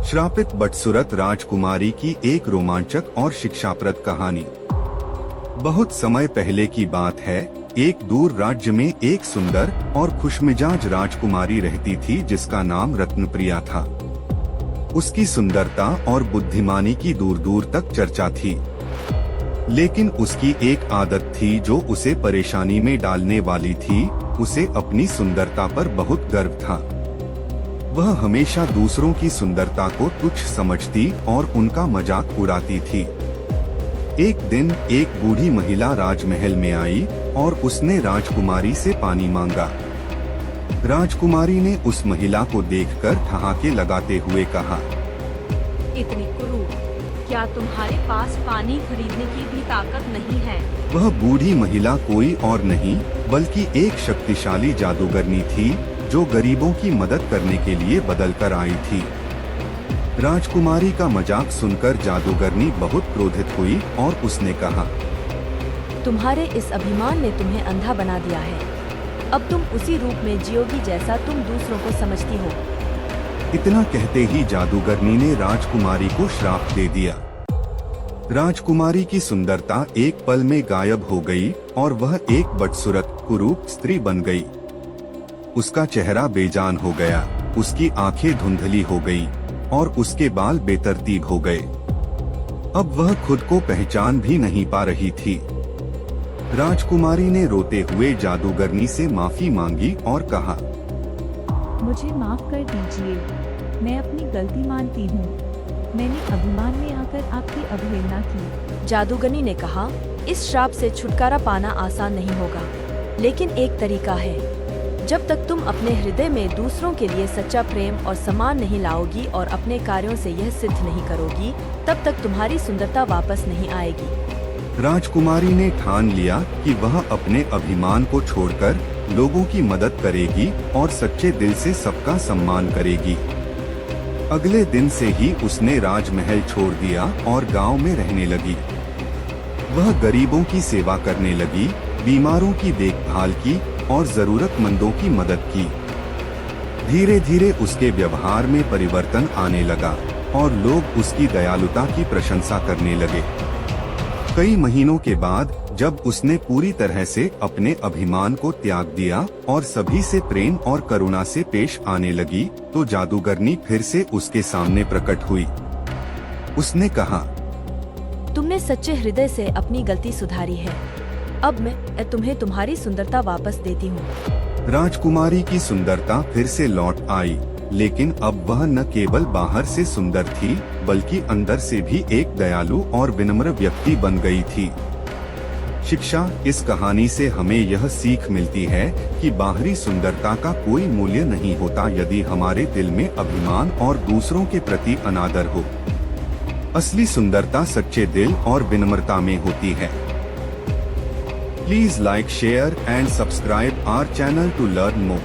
श्रापित बदसूरत राजकुमारी की एक रोमांचक और शिक्षाप्रद कहानी। बहुत समय पहले की बात है। एक दूर राज्य में एक सुंदर और खुशमिजाज राजकुमारी रहती थी जिसका नाम रत्नप्रिया था। उसकी सुंदरता और बुद्धिमानी की दूर दूर तक चर्चा थी, लेकिन उसकी एक आदत थी जो उसे परेशानी में डालने वाली थी। उसे अपनी सुंदरता पर बहुत गर्व था। वह हमेशा दूसरों की सुंदरता को तुच्छ समझती और उनका मजाक उड़ाती थी। एक दिन एक बूढ़ी महिला राजमहल में आई और उसने राजकुमारी से पानी मांगा। राजकुमारी ने उस महिला को देखकर ठहाके लगाते हुए कहा, इतनी कुरूप, क्या तुम्हारे पास पानी खरीदने की भी ताकत नहीं है? वह बूढ़ी महिला कोई और नहीं बल्कि एक शक्तिशाली जादूगरनी थी जो गरीबों की मदद करने के लिए बदल कर आई थी। राजकुमारी का मजाक सुनकर जादूगरनी बहुत क्रोधित हुई और उसने कहा, तुम्हारे इस अभिमान ने तुम्हें अंधा बना दिया है। अब तुम उसी रूप में जियोगी जैसा तुम दूसरों को समझती हो। इतना कहते ही जादूगरनी ने राजकुमारी को श्राप दे दिया। राजकुमारी की सुंदरता एक पल में गायब हो गई और वह एक बदसूरत कुरूप स्त्री बन गई। उसका चेहरा बेजान हो गया, उसकी आंखें धुंधली हो गई और उसके बाल बेतरतीब हो गए। अब वह खुद को पहचान भी नहीं पा रही थी। राजकुमारी ने रोते हुए जादूगरनी से माफी मांगी और कहा, मुझे माफ कर दीजिए, मैं अपनी गलती मानती हूँ। मैंने अभिमान में आकर आपकी अवहेलना की। जादूगरनी ने कहा, इस श्राप से छुटकारा पाना आसान नहीं होगा, लेकिन एक तरीका है। जब तक तुम अपने हृदय में दूसरों के लिए सच्चा प्रेम और सम्मान नहीं लाओगी और अपने कार्यों से यह सिद्ध नहीं करोगी, तब तक तुम्हारी सुंदरता वापस नहीं आएगी। राजकुमारी ने ठान लिया कि वह अपने अभिमान को छोड़कर लोगों की मदद करेगी और सच्चे दिल से सबका सम्मान करेगी। अगले दिन से ही उसने राजमहल छोड़ दिया और गांव में रहने लगी। वह गरीबों की सेवा करने लगी, बीमारों की देखभाल की और जरूरतमंदों की मदद की। धीरे धीरे उसके व्यवहार में परिवर्तन आने लगा और लोग उसकी दयालुता की प्रशंसा करने लगे। कई महीनों के बाद जब उसने पूरी तरह से अपने अभिमान को त्याग दिया और सभी से प्रेम और करुणा से पेश आने लगी, तो जादूगरनी फिर से उसके सामने प्रकट हुई। उसने कहा, तुमने सच्चे हृदय से अपनी गलती सुधारी है। अब मैं तुम्हें तुम्हारी सुंदरता वापस देती हूँ। राजकुमारी की सुंदरता फिर से लौट आई, लेकिन अब वह न केवल बाहर से सुंदर थी बल्कि अंदर से भी एक दयालु और विनम्र व्यक्ति बन गई थी। शिक्षा: इस कहानी से हमें यह सीख मिलती है कि बाहरी सुंदरता का कोई मूल्य नहीं होता यदि हमारे दिल में अभिमान और दूसरों के प्रति अनादर हो। असली सुंदरता सच्चे दिल और विनम्रता में होती है। Please like, share and subscribe our channel to learn more.